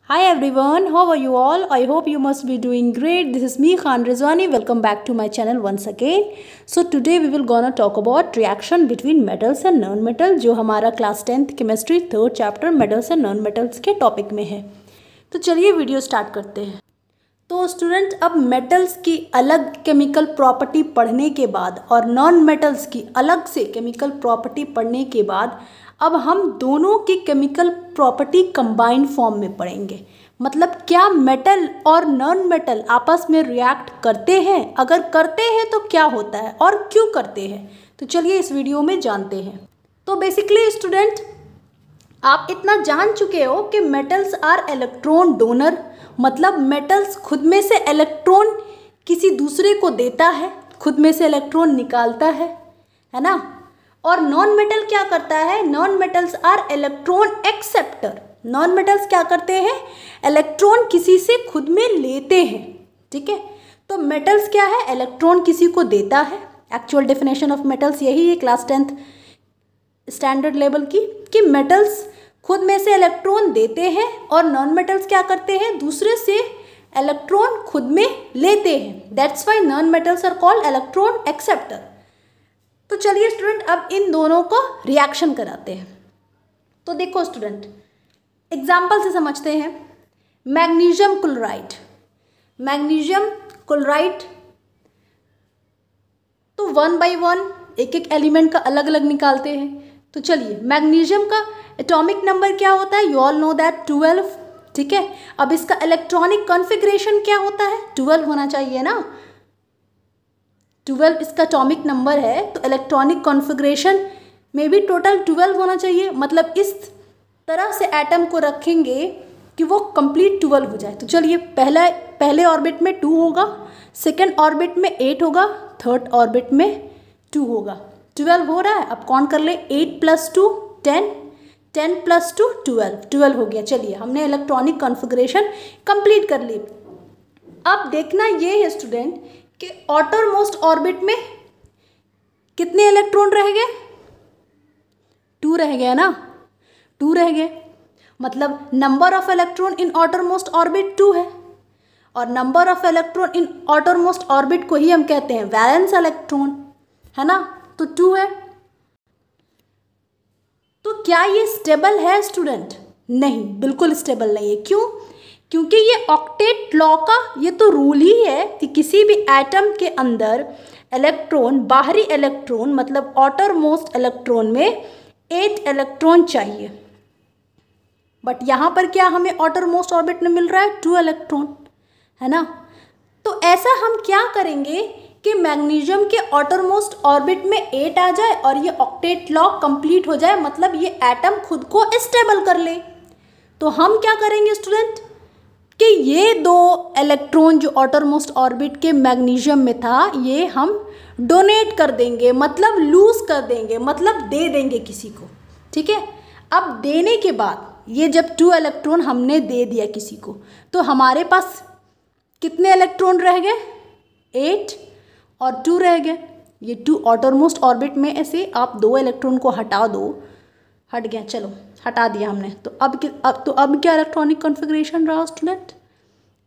Hi everyone, how are you all? I hope you must be doing great. This is me Khan Rizwani. Welcome back to my channel once again. So today we will gonna talk about reaction between metals and non-metal जो हमारा class 10th chemistry 3rd chapter metals and non metals के topic में है। तो चलिए video start करते हैं। तो स्टूडेंट, अब मेटल्स की अलग केमिकल प्रॉपर्टी पढ़ने के बाद और नॉन मेटल्स की अलग से केमिकल प्रॉपर्टी पढ़ने के बाद अब हम दोनों की केमिकल प्रॉपर्टी कंबाइंड फॉर्म में पढ़ेंगे। मतलब क्या मेटल और नॉन मेटल आपस में रिएक्ट करते हैं, अगर करते हैं तो क्या होता है और क्यों करते हैं, तो चलिए इस वीडियो में जानते हैं। तो बेसिकली स्टूडेंट, आप इतना जान चुके हो कि मेटल्स आर इलेक्ट्रॉन डोनर, मतलब मेटल्स खुद में से इलेक्ट्रॉन किसी दूसरे को देता है, खुद में से इलेक्ट्रॉन निकालता है ना। और नॉन मेटल क्या करता है? Non metals are electron acceptor. Non metals क्या करते हैं? इलेक्ट्रॉन किसी से खुद में लेते हैं। ठीक है, तो मेटल्स क्या है? इलेक्ट्रॉन किसी को देता है। एक्चुअल डेफिनेशन ऑफ मेटल्स यही है क्लास 10th स्टैंडर्ड लेवल की, कि मेटल्स खुद में से इलेक्ट्रॉन देते हैं और नॉन मेटल्स क्या करते हैं? दूसरे से इलेक्ट्रॉन खुद में लेते हैं। That's why non metals are called electron acceptor. तो चलिए स्टूडेंट, अब इन दोनों को रिएक्शन कराते हैं। तो देखो स्टूडेंट, एग्जाम्पल से समझते हैं। मैग्नीशियम क्लोराइड, मैग्नीशियम क्लोराइड, तो 1 by 1 एक एक एलिमेंट का अलग अलग निकालते हैं। तो चलिए, मैग्नीशियम का एटॉमिक नंबर क्या होता है? You all know that 12। ठीक है, अब इसका इलेक्ट्रॉनिक कॉन्फ़िगरेशन क्या होता है? 12 होना चाहिए ना। 12 इसका एटॉमिक नंबर है, तो इलेक्ट्रॉनिक कॉन्फ़िगरेशन में भी टोटल 12 होना चाहिए। मतलब इस तरह से एटम को रखेंगे कि वो कंप्लीट 12 हो जाए। तो चलिए, पहले ऑर्बिट में 2 होगा, सेकेंड ऑर्बिट में 8 होगा, थर्ड ऑर्बिट में 2 होगा। 12 हो रहा है। अब काउंट कर ले, 8 + 2 10, 10 + 2 12, 12 हो गया। चलिए, हमने इलेक्ट्रॉनिक कॉन्फ़िगरेशन कंप्लीट कर ली। अब देखना ये है स्टूडेंट कि आउटर मोस्ट ऑर्बिट में कितने इलेक्ट्रॉन रह गए? 2 रह गए ना, 2 रह गए। मतलब number of electron in outer most orbit 2 है, और number of electron in outer most orbit को ही हम कहते हैं वैलेंस इलेक्ट्रॉन, है ना। तो 2 है। तो क्या ये स्टेबल है स्टूडेंट? नहीं, बिल्कुल स्टेबल नहीं है। क्यों? क्योंकि ये ऑक्टेट लॉ का ये तो रूल ही है कि किसी भी एटम के अंदर इलेक्ट्रॉन, बाहरी इलेक्ट्रॉन मतलब आउटर मोस्ट इलेक्ट्रॉन में 8 इलेक्ट्रॉन चाहिए। बट यहाँ पर क्या हमें आउटर मोस्ट ऑर्बिट में मिल रहा है? 2 इलेक्ट्रॉन, है ना। तो ऐसा हम क्या करेंगे कि मैग्नीशियम के आउटर मोस्ट ऑर्बिट में 8 आ जाए और ये ऑक्टेट लॉ कंप्लीट हो जाए, मतलब ये एटम खुद को स्टेबल कर ले। तो हम क्या करेंगे स्टूडेंट कि ये 2 इलेक्ट्रॉन जो आउटर मोस्ट ऑर्बिट के मैग्नीशियम में था, ये हम डोनेट कर देंगे, मतलब लूज कर देंगे, मतलब दे देंगे किसी को। ठीक है, अब देने के बाद ये जब 2 इलेक्ट्रॉन हमने दे दिया किसी को, तो हमारे पास कितने इलेक्ट्रॉन रह गए? 8 और 2 रह गए। ये 2 आउटर मोस्ट ऑर्बिट में ऐसे आप 2 इलेक्ट्रॉन को हटा दो, हट गया, चलो हटा दिया हमने। तो अब क्या इलेक्ट्रॉनिक कॉन्फ़िगरेशन रहा स्टूडेंट?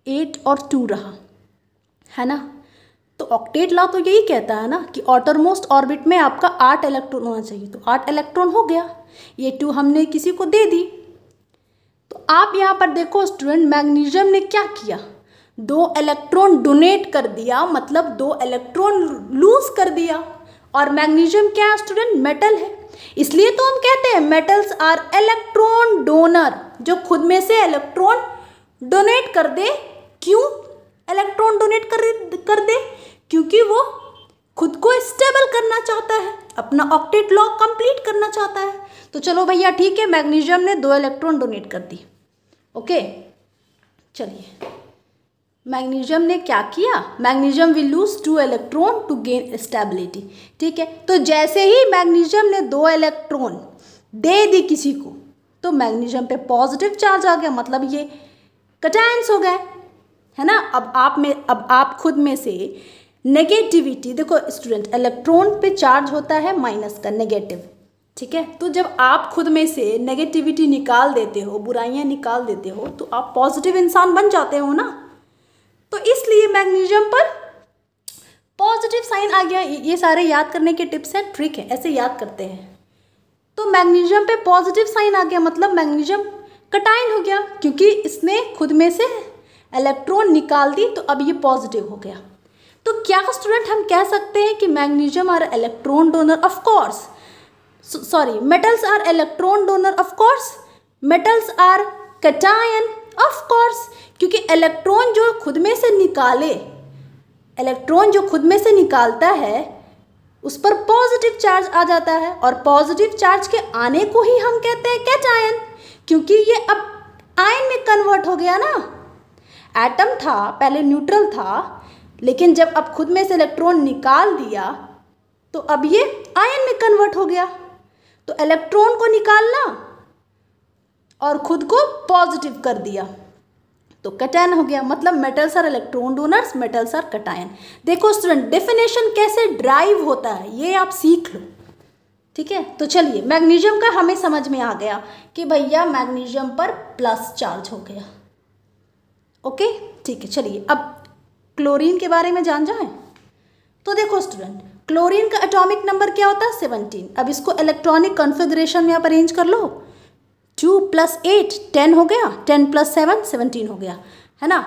8 और 2 रहा, है ना। तो ऑक्टेट लॉ तो यही कहता है ना कि आउटर मोस्ट ऑर्बिट में आपका 8 इलेक्ट्रॉन होना चाहिए। तो 8 इलेक्ट्रॉन हो गया, ये 2 हमने किसी को दे दी। तो आप यहाँ पर देखो स्टूडेंट, मैग्नीशियम ने क्या किया? 2 इलेक्ट्रॉन डोनेट कर दिया, मतलब 2 इलेक्ट्रॉन लूज कर दिया। और मैग्नीशियम क्या है स्टूडेंट? मेटल है। इसलिए तो हम कहते हैं मेटल्स आर इलेक्ट्रॉन डोनर, जो खुद में से इलेक्ट्रॉन डोनेट कर दे। क्यों इलेक्ट्रॉन डोनेट कर दे? क्योंकि वो खुद को स्टेबल करना चाहता है, अपना ऑक्टेट लॉ कंप्लीट करना चाहता है। तो चलो भैया ठीक है, मैग्नीशियम ने 2 इलेक्ट्रॉन डोनेट कर दी। ओके, चलिए, मैग्नीशियम ने क्या किया? Magnesium will lose 2 electron to gain stability. ठीक है, तो जैसे ही मैग्नीशियम ने 2 इलेक्ट्रॉन दे दी किसी को, तो मैग्नीशियम पे पॉजिटिव चार्ज आ गया, मतलब ये कैटायंस हो गए, है ना। अब आप खुद में से नेगेटिविटी देखो स्टूडेंट, इलेक्ट्रॉन पे चार्ज होता है माइनस का, नेगेटिव, ठीक है। तो जब आप खुद में से नेगेटिविटी निकाल देते हो, बुराइयां निकाल देते हो, तो आप पॉजिटिव इंसान बन जाते हो ना। तो इसलिए मैग्नीशियम पर पॉजिटिव साइन आ गया। ये सारे याद करने के टिप्स हैं, ट्रिक है, ऐसे याद करते हैं। तो मैग्नीशियम पे पॉजिटिव साइन आ गया, मतलब मैग्नीशियम कटायन हो गया, क्योंकि इसने खुद में से इलेक्ट्रॉन निकाल दी, तो अब ये पॉजिटिव हो गया। तो क्या स्टूडेंट हम कह सकते हैं कि magnesium are electron donor? Of course, sorry, metals are electron donor? Of course. Metals are cation? Of course, क्योंकि इलेक्ट्रॉन जो खुद में से निकाले, इलेक्ट्रॉन जो खुद में से निकालता है उस पर पॉजिटिव चार्ज आ जाता है, और पॉजिटिव चार्ज के आने को ही हम कहते हैं कैटायन, क्योंकि ये अब आयन में कन्वर्ट हो गया ना। एटम था पहले न्यूट्रल था, लेकिन जब अब खुद में से इलेक्ट्रॉन निकाल दिया तो अब ये आयन में कन्वर्ट हो गया। तो इलेक्ट्रॉन को निकालना और खुद को पॉजिटिव कर दिया तो कैटायन हो गया। मतलब metals are electron donors, metals are cation. देखो स्टूडेंट, डेफिनेशन कैसे ड्राइव होता है ये आप सीख लो, ठीक है। तो चलिए, मैग्नीशियम का हमें समझ में आ गया कि भैया मैग्नीशियम पर प्लस चार्ज हो गया। ओके, ठीक है। चलिए अब क्लोरीन के बारे में जान जाएं। तो देखो स्टूडेंट, क्लोरीन का एटॉमिक नंबर क्या होता है? 17। अब इसको इलेक्ट्रॉनिक कॉन्फ़िगरेशन में आप अरेंज कर लो। 2 + 8 10 हो गया, 10 + 7 17 हो गया, है ना।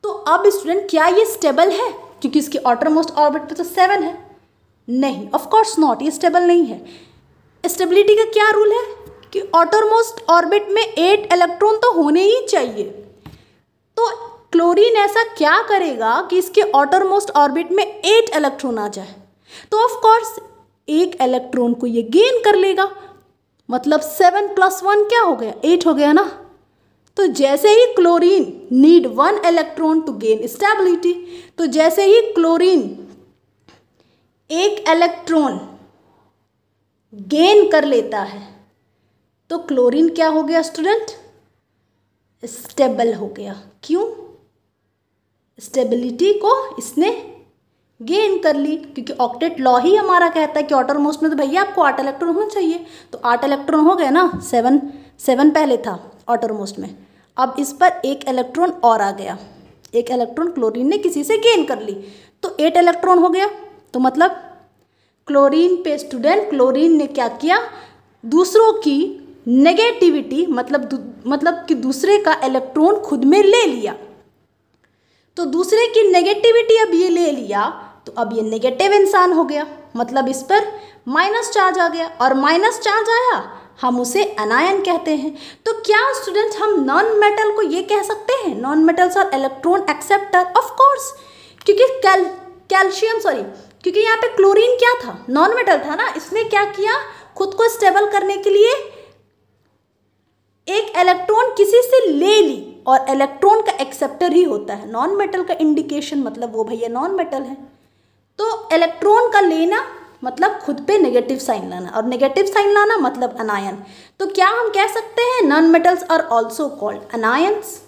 तो अब स्टूडेंट क्या ये स्टेबल है? क्योंकि इसकी आउटरमोस्ट ऑर्बिट पे तो 7 है। नहीं, ऑफ कोर्स नॉट, ये स्टेबल नहीं है। स्टेबिलिटी का क्या रूल है कि आउटरमोस्ट ऑर्बिट में 8 इलेक्ट्रॉन तो होने ही चाहिए। तो क्लोरीन ऐसा क्या करेगा कि इसके आउटरमोस्ट ऑर्बिट में 8 इलेक्ट्रॉन आ जाए? तो ऑफ कोर्स एक इलेक्ट्रॉन को ये गेन कर लेगा, मतलब 7 + 1 क्या हो गया? 8 हो गया ना। तो जैसे ही chlorine need 1 electron to gain stability, तो जैसे ही क्लोरीन एक इलेक्ट्रॉन गेन कर लेता है तो क्लोरीन क्या हो गया स्टूडेंट? स्टेबल हो गया। क्यों? स्टेबिलिटी को इसने गेन कर ली, क्योंकि ऑक्टेट लॉ ही हमारा कहता है कि आउटरमोस्ट में तो भैया आपको 8 इलेक्ट्रॉन होना चाहिए। तो 8 इलेक्ट्रॉन हो गए ना, 7 पहले था आउटरमोस्ट में, अब इस पर 1 इलेक्ट्रॉन और आ गया। 1 इलेक्ट्रॉन क्लोरीन ने किसी से गेन कर ली, तो 8 इलेक्ट्रॉन हो गया। तो मतलब क्लोरीन पे स्टूडेंट, क्लोरीन ने क्या किया? दूसरों की नेगेटिविटी, मतलब कि दूसरे का इलेक्ट्रॉन खुद में ले लिया। तो दूसरे की नेगेटिविटी अब ये ले लिया, तो अब ये नेगेटिव इंसान हो गया, मतलब इस पर माइनस चार्ज आ गया, और माइनस चार्ज आया हम उसे अनायन कहते हैं। तो क्या स्टूडेंट हम नॉन मेटल को ये कह सकते हैं नॉन मेटल्स और इलेक्ट्रॉन एक्सेप्टर? ऑफ कोर्स, क्योंकि कैल्शियम सॉरी क्योंकि यहाँ पे क्लोरीन क्या था? नॉन मेटल था ना। इसने क्या किया? खुद को स्टेबल करने के लिए एक इलेक्ट्रॉन किसी से ले ली, और इलेक्ट्रॉन का एक्सेप्टर ही होता है नॉन मेटल का इंडिकेशन, मतलब वो भैया नॉन मेटल है। तो इलेक्ट्रॉन का लेना मतलब खुद पे नेगेटिव साइन लाना, और नेगेटिव साइन लाना मतलब अनायन। तो क्या हम कह सकते हैं non metals are also called anions?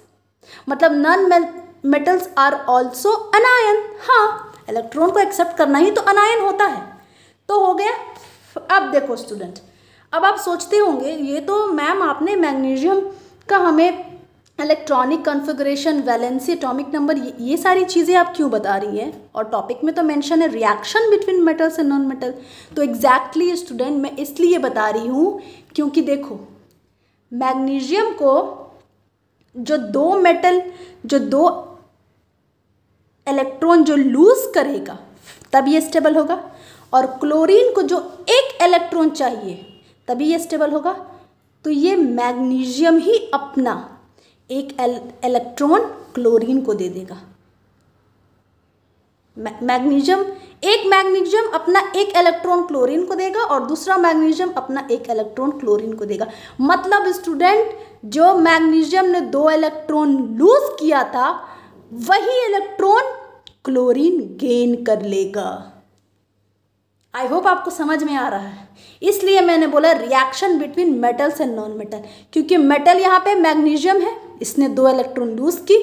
मतलब non metals are also anion. हाँ, इलेक्ट्रॉन को एक्सेप्ट करना ही तो अनायन होता है। तो हो गया। अब देखो स्टूडेंट, अब आप सोचते होंगे ये तो मैम आपने मैग्नीशियम का हमें electronic configuration, valency, atomic number, ये सारी चीज़ें आप क्यों बता रही हैं? और टॉपिक में तो मेंशन है reaction between metals and non metal. तो एग्जैक्टली स्टूडेंट मैं इसलिए बता रही हूँ क्योंकि देखो मैग्नीशियम को जो दो इलेक्ट्रॉन जो लूज करेगा तब ये स्टेबल होगा, और क्लोरीन को जो 1 इलेक्ट्रॉन चाहिए तभी ये स्टेबल होगा। तो ये मैग्नीशियम ही अपना 1 इलेक्ट्रॉन क्लोरीन को दे देगा। मैग्नीशियम अपना 1 इलेक्ट्रॉन क्लोरीन को देगा, और दूसरा मैग्नीशियम अपना 1 इलेक्ट्रॉन क्लोरीन को देगा। मतलब स्टूडेंट जो मैग्नीशियम ने 2 इलेक्ट्रॉन लूज किया था वही इलेक्ट्रॉन क्लोरीन गेन कर लेगा। आई होप आपको समझ में आ रहा है। इसलिए मैंने बोला reaction between metals and non metal, क्योंकि मेटल यहाँ पे मैग्नीशियम है, इसने 2 इलेक्ट्रॉन लूज की,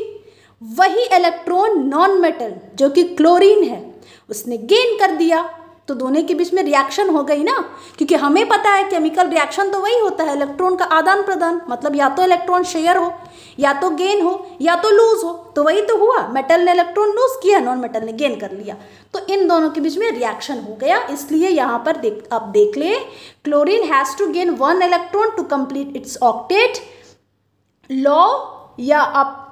वही इलेक्ट्रॉन नॉन मेटल जो कि क्लोरीन है उसने गेन कर दिया। तो दोनों के बीच में रिएक्शन हो गई ना, क्योंकि हमें पता है केमिकल रिएक्शन तो वही होता है, इलेक्ट्रॉन का आदान प्रदान, मतलब या तो इलेक्ट्रॉन शेयर हो, या तो गेन हो, या तो लूज हो। तो वही तो हुआ, मेटल ने इलेक्ट्रॉन लूज किया, नॉन मेटल ने गेन कर लिया। तो इन दोनों के बीच में रिएक्शन हो गया। इसलिए यहाँ पर आप देख ले, chlorine has to gain 1 electron to complete its octet law, या आप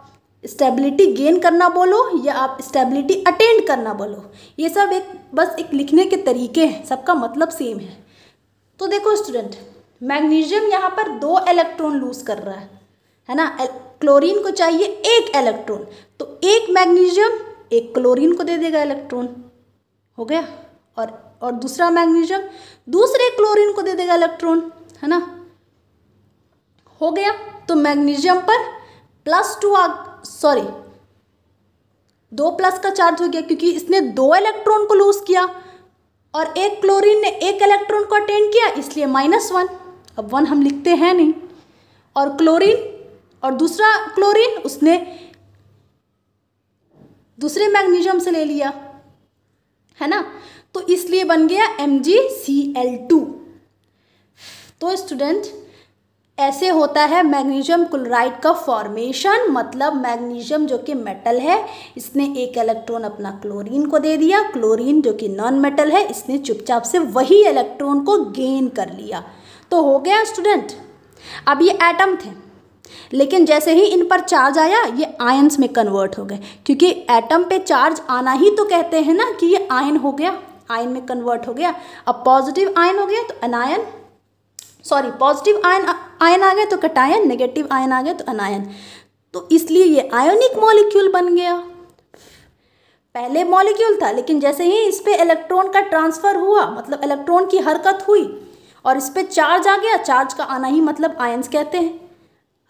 स्टेबिलिटी गेन करना बोलो या आप स्टेबिलिटी अटेंड करना बोलो, ये सब बस एक लिखने के तरीके हैं, सबका मतलब सेम है। तो देखो स्टूडेंट, मैग्नीशियम यहाँ पर 2 इलेक्ट्रॉन लूज कर रहा है ना, क्लोरीन को चाहिए 1 इलेक्ट्रॉन, तो एक मैग्नीशियम एक क्लोरीन को दे देगा इलेक्ट्रॉन, हो गया। और दूसरा मैग्नीशियम दूसरे क्लोरीन को दे देगा इलेक्ट्रॉन, है ना, हो गया। तो मैग्नीशियम पर +2 2 प्लस का चार्ज हो गया, क्योंकि इसने 2 इलेक्ट्रॉन को लूज किया और एक क्लोरीन ने 1 इलेक्ट्रॉन को अटेंड किया, इसलिए -1। अब 1 हम लिखते हैं नहीं, और क्लोरीन और दूसरा क्लोरीन उसने दूसरे मैग्नीशियम से ले लिया, है ना, तो इसलिए बन गया MgCl2। तो स्टूडेंट, ऐसे होता है मैग्नीशियम क्लोराइड का फॉर्मेशन। मतलब मैग्नीशियम जो कि मेटल है, इसने 1 इलेक्ट्रॉन अपना क्लोरीन को दे दिया, क्लोरीन जो कि नॉन मेटल है, इसने चुपचाप से वही इलेक्ट्रॉन को गेन कर लिया। तो हो गया स्टूडेंट। अब ये एटम थे, लेकिन जैसे ही इन पर चार्ज आया ये आयंस में कन्वर्ट हो गए, क्योंकि एटम पे चार्ज आना ही तो कहते हैं ना कि ये आयन हो गया, आयन में कन्वर्ट हो गया। अब पॉजिटिव आयन हो गया तो अनायन, सॉरी पॉजिटिव आयन आ गया तो कटायन, नेगेटिव आयन आ गया तो अनायन। तो इसलिए ये आयोनिक मॉलिक्यूल बन गया। पहले मॉलिक्यूल था, लेकिन जैसे ही इस पे इलेक्ट्रॉन का ट्रांसफ़र हुआ, मतलब इलेक्ट्रॉन की हरकत हुई और इस पे चार्ज आ गया, चार्ज का आना ही मतलब आयंस कहते हैं।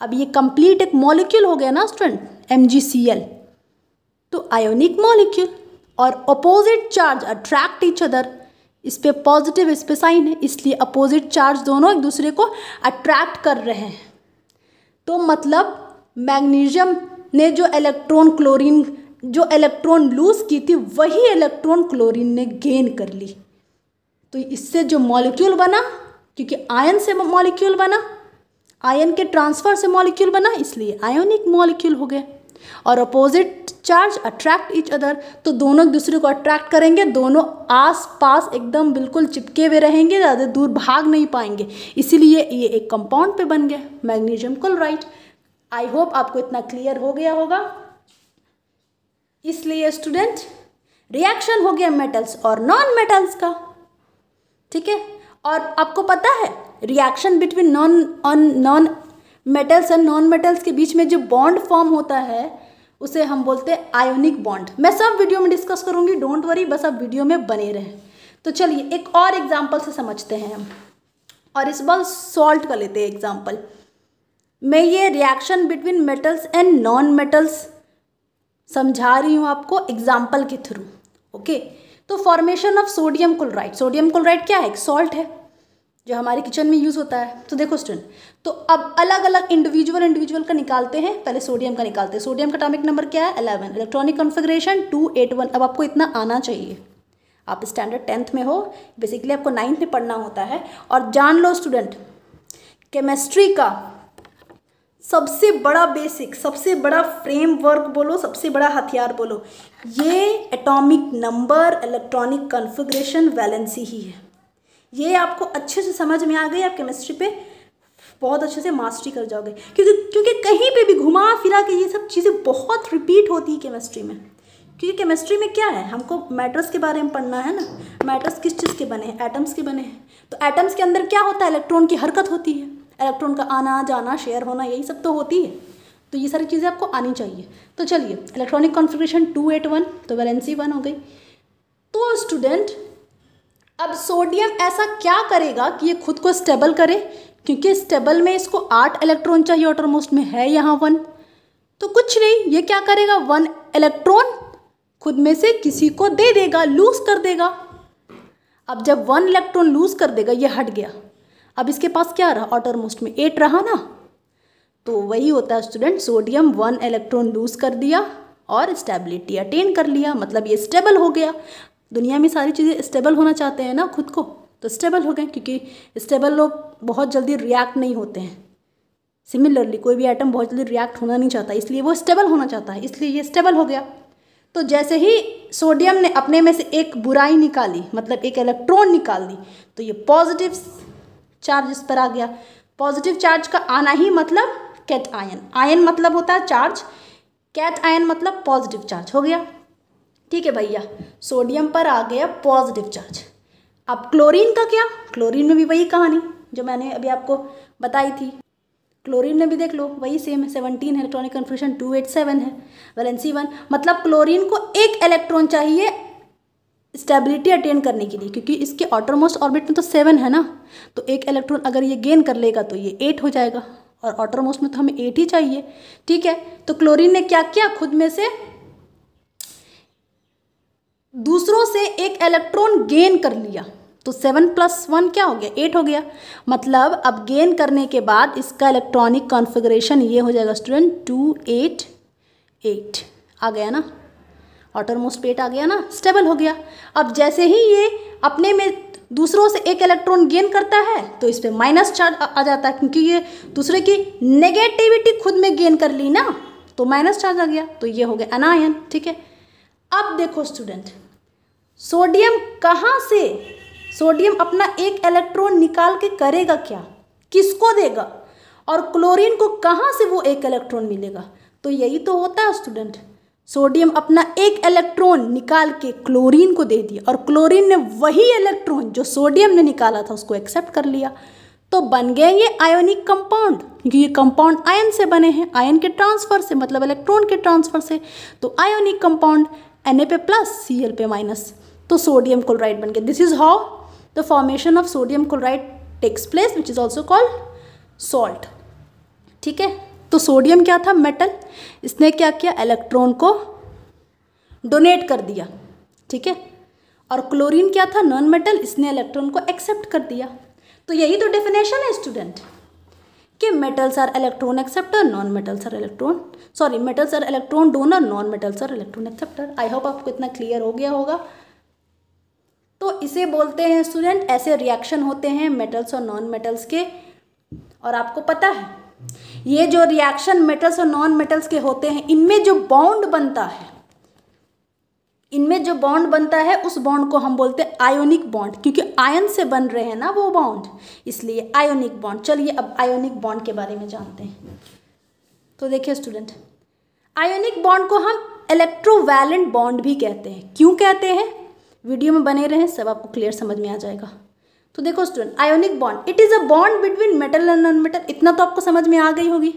अब ये कंप्लीट एक मॉलिक्यूल हो गया ना स्टूडेंट, MgCl, तो आयोनिक मॉलिक्यूल। और opposite charge attract each other, इस पे पॉजिटिव इस पे साइन है, इसलिए अपोजिट चार्ज दोनों एक दूसरे को अट्रैक्ट कर रहे हैं। तो मतलब मैग्नीशियम ने जो इलेक्ट्रॉन लूज की थी, वही इलेक्ट्रॉन क्लोरीन ने गेन कर ली। तो इससे जो मॉलिक्यूल बना, क्योंकि आयन से मॉलिक्यूल बना, आयन के ट्रांसफर से मॉलिक्यूल बना, इसलिए आयोनिक मॉलिक्यूल हो गए। और opposite charge attract each other, तो दोनों एक दूसरे को अट्रैक्ट करेंगे, दोनों आस पास एकदम बिल्कुल चिपके हुए रहेंगे, ज़्यादा दूर भाग नहीं पाएंगे, इसीलिए ये एक कंपाउंड पे बन गया मैग्नीशियम क्लोराइड। आई होप आपको इतना क्लियर हो गया होगा। इसलिए स्टूडेंट, रिएक्शन हो गया मेटल्स और नॉन मेटल्स का, ठीक है। और आपको पता है reaction between non metals and non metals के बीच में जो बॉन्ड फॉर्म होता है उसे हम बोलते हैं आयोनिक बॉन्ड। मैं सब वीडियो में डिस्कस करूंगी, डोंट वरी, बस आप वीडियो में बने रहें। तो चलिए एक और एग्जांपल से समझते हैं हम, और इस बार सॉल्ट का लेते हैं एग्जांपल। मैं ये reaction between metals and non metals समझा रही हूँ आपको एग्जाम्पल के थ्रू, ओके। तो formation of sodium chloride, sodium chloride क्या है, एक सॉल्ट है जो हमारे किचन में यूज़ होता है। तो देखो स्टूडेंट, तो अब अलग अलग इंडिविजुअल का निकालते हैं। पहले सोडियम का निकालते हैं। सोडियम का एटॉमिक नंबर क्या है, 11, इलेक्ट्रॉनिक कॉन्फ़िगरेशन 281। अब आपको इतना आना चाहिए, आप स्टैंडर्ड 10th में हो, बेसिकली आपको 9th में पढ़ना होता है। और जान लो स्टूडेंट, केमिस्ट्री का सबसे बड़ा बेसिक, सबसे बड़ा फ्रेमवर्क बोलो, सबसे बड़ा हथियार बोलो, ये atomic number, electronic configuration, valency ही है। ये आपको अच्छे से समझ में आ गई, आप केमिस्ट्री पे बहुत अच्छे से मास्टरी कर जाओगे, क्योंकि कहीं पे भी घुमा फिरा के ये सब चीज़ें बहुत रिपीट होती है केमिस्ट्री में। क्योंकि केमिस्ट्री में क्या है, हमको मैटर्स के बारे में पढ़ना है ना। मैटर्स किस चीज़ के बने हैं, एटम्स के बने हैं। तो एटम्स के अंदर क्या होता है, इलेक्ट्रॉन की हरकत होती है, इलेक्ट्रॉन का आना जाना, शेयर होना, यही सब तो होती है। तो ये सारी चीज़ें आपको आनी चाहिए। तो चलिए, इलेक्ट्रॉनिक कॉन्फ़िगरेशन 281, तो वैलेंसी 1 हो गई। तो स्टूडेंट, अब सोडियम ऐसा क्या करेगा कि ये खुद को स्टेबल करे, क्योंकि स्टेबल में इसको 8 इलेक्ट्रॉन चाहिए, ऑटरमोस्ट में है यहाँ 1। तो कुछ नहीं, ये क्या करेगा, 1 इलेक्ट्रॉन खुद में से किसी को दे देगा, लूज कर देगा। अब जब 1 इलेक्ट्रॉन लूज कर देगा, ये हट गया, अब इसके पास क्या रहा, ऑटरमोस्ट में 8 रहा ना। तो वही होता है स्टूडेंट, सोडियम 1 इलेक्ट्रॉन लूज कर दिया और स्टेबिलिटी अटेन कर लिया, मतलब ये स्टेबल हो गया। दुनिया में सारी चीज़ें स्टेबल होना चाहते हैं ना खुद को, तो स्टेबल हो गए, क्योंकि स्टेबल लोग बहुत जल्दी रिएक्ट नहीं होते हैं। सिमिलरली कोई भी एटम बहुत जल्दी रिएक्ट होना नहीं चाहता, इसलिए वो स्टेबल होना चाहता है, इसलिए ये स्टेबल हो गया। तो जैसे ही सोडियम ने अपने में से एक बुराई निकाली, मतलब एक इलेक्ट्रॉन निकाल दी, तो ये पॉजिटिव चार्ज इस पर आ गया। पॉजिटिव चार्ज का आना ही मतलब कैट आयन, आयन मतलब होता है चार्ज, कैट आयन मतलब पॉजिटिव चार्ज हो गया। ठीक है भैया, सोडियम पर आ गया पॉजिटिव चार्ज। अब क्लोरीन का क्या, क्लोरीन में भी वही कहानी जो मैंने अभी आपको बताई थी। क्लोरीन में भी देख लो वही सेम है, 17 है, इलेक्ट्रॉनिक कन्फर्मेशन 287 है, वैलेंसी 1। मतलब क्लोरीन को एक इलेक्ट्रॉन चाहिए स्टेबिलिटी अटेन करने के लिए, क्योंकि इसके आउटरमोस्ट ऑर्बिट में तो 7 है ना, तो एक इलेक्ट्रॉन अगर ये गेन कर लेगा तो ये 8 हो जाएगा, और आउटरमोस्ट में तो हमें 8 ही चाहिए। ठीक है, तो क्लोरीन ने क्या किया, खुद में से दूसरों से एक इलेक्ट्रॉन गेन कर लिया, तो 7 + 1 क्या हो गया, 8 हो गया। मतलब अब गेन करने के बाद इसका इलेक्ट्रॉनिक कॉन्फ़िगरेशन ये हो जाएगा स्टूडेंट 288 आ गया ना, आउटरमोस्ट पेट आ गया ना, स्टेबल हो गया। अब जैसे ही ये अपने में दूसरों से एक इलेक्ट्रॉन गेन करता है तो इस पर माइनस चार्ज आ जाता है, क्योंकि ये दूसरे की नेगेटिविटी खुद में गेन कर ली ना, तो माइनस चार्ज आ गया, तो ये हो गया अनायन। ठीक है, अब देखो स्टूडेंट, सोडियम कहाँ से, सोडियम अपना एक इलेक्ट्रॉन निकाल के करेगा क्या, किसको देगा, और क्लोरीन को कहाँ से वो एक इलेक्ट्रॉन मिलेगा, तो यही तो होता है स्टूडेंट। सोडियम अपना एक इलेक्ट्रॉन निकाल के क्लोरीन को दे दिया, और क्लोरीन ने वही इलेक्ट्रॉन जो सोडियम ने निकाला था उसको एक्सेप्ट कर लिया, तो बन गए ये आयोनिक कंपाउंड, क्योंकि ये कंपाउंड आयन से बने हैं, आयन के ट्रांसफर से, मतलब इलेक्ट्रॉन के ट्रांसफर से, तो आयोनिक कंपाउंड Na पे प्लस Cl पे माइनस, तो सोडियम क्लोराइड बन गया। This is how the formation of sodium chloride takes place, which is also called salt. ठीक है, तो सोडियम क्या था, मेटल, इसने क्या किया, इलेक्ट्रॉन को डोनेट कर दिया। ठीक है, और क्लोरीन क्या था, नॉन मेटल, इसने इलेक्ट्रॉन को एक्सेप्ट कर दिया। तो यही तो डेफिनेशन है स्टूडेंट, कि metals are electron acceptor, non metals are electron, sorry metals are electron donor, non metals are electron acceptor. I hope आपको इतना क्लियर हो गया होगा। तो इसे बोलते हैं स्टूडेंट, ऐसे रिएक्शन होते हैं मेटल्स और नॉन मेटल्स के। और आपको पता है ये जो रिएक्शन मेटल्स और नॉन मेटल्स के होते हैं, इनमें जो बॉन्ड बनता है, इनमें जो बॉन्ड बनता है उस बॉन्ड को हम बोलते हैं आयोनिक बॉन्ड, क्योंकि आयन से बन रहे हैं ना वो बॉन्ड, इसलिए आयोनिक बॉन्ड। चलिए अब आयोनिक बॉन्ड के बारे में जानते हैं। तो देखिए स्टूडेंट, आयोनिक बॉन्ड को हम इलेक्ट्रोवैलेंट बॉन्ड भी कहते हैं। क्यों कहते हैं, वीडियो में बने रहें, सब आपको क्लियर समझ में आ जाएगा। तो देखो student, ionic bond it is a bond between metal and non metal, इतना तो आपको समझ में आ गई होगी।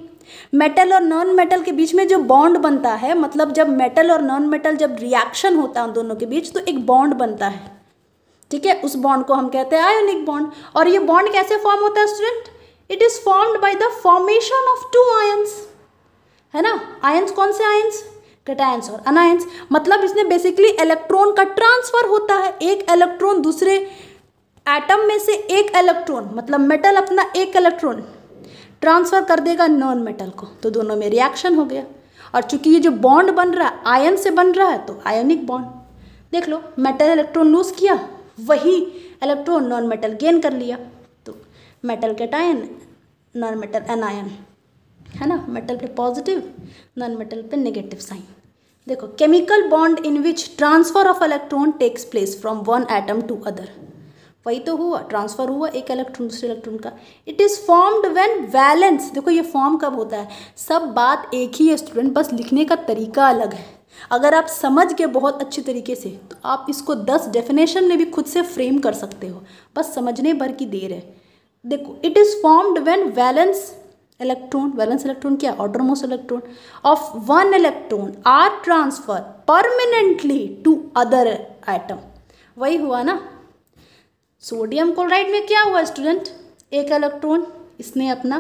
मेटल और नॉन मेटल के बीच में जो बॉन्ड बनता है, मतलब जब मेटल और नॉन मेटल जब रिएक्शन होता है उन दोनों के बीच, तो एक बॉन्ड बनता है। ठीक है, उस बॉन्ड को हम कहते हैं आयोनिक बॉन्ड। और ये बॉन्ड कैसे फॉर्म होता है student, it is formed by the formation of 2 ions, है ना। आयंस कौन से आयंस, कैटायंस और अनायंस। मतलब इसमें बेसिकली इलेक्ट्रॉन का ट्रांसफर होता है, एक इलेक्ट्रॉन दूसरे एटम में से एक इलेक्ट्रॉन, मतलब मेटल अपना एक इलेक्ट्रॉन ट्रांसफर कर देगा नॉन मेटल को, तो दोनों में रिएक्शन हो गया। और चूंकि ये जो बॉन्ड बन रहा है आयन से बन रहा है, तो आयोनिक बॉन्ड। देख लो, मेटल इलेक्ट्रॉन लूज किया, वही इलेक्ट्रॉन नॉन मेटल गेन कर लिया, तो metal cation, non metal anion, है ना। मेटल पे पॉजिटिव, नॉन मेटल पे नेगेटिव साइन। देखो, chemical bond in which transfer of electron takes place from one atom to other, वही तो हुआ, ट्रांसफर हुआ एक इलेक्ट्रॉन दूसरे इलेक्ट्रॉन का। It is formed when valence, देखो ये फॉर्म कब होता है, सब बात एक ही है स्टूडेंट, बस लिखने का तरीका अलग है। अगर आप समझ गए बहुत अच्छी तरीके से, तो आप इसको 10 डेफिनेशन में भी खुद से फ्रेम कर सकते हो, बस समझने भर की देर है। देखो, it is formed when valence electron, valence electron क्या, outermost electron of one electron are transfer permanently to other atom, वही हुआ ना। सोडियम क्लोराइड में क्या हुआ स्टूडेंट, एक इलेक्ट्रॉन इसने अपना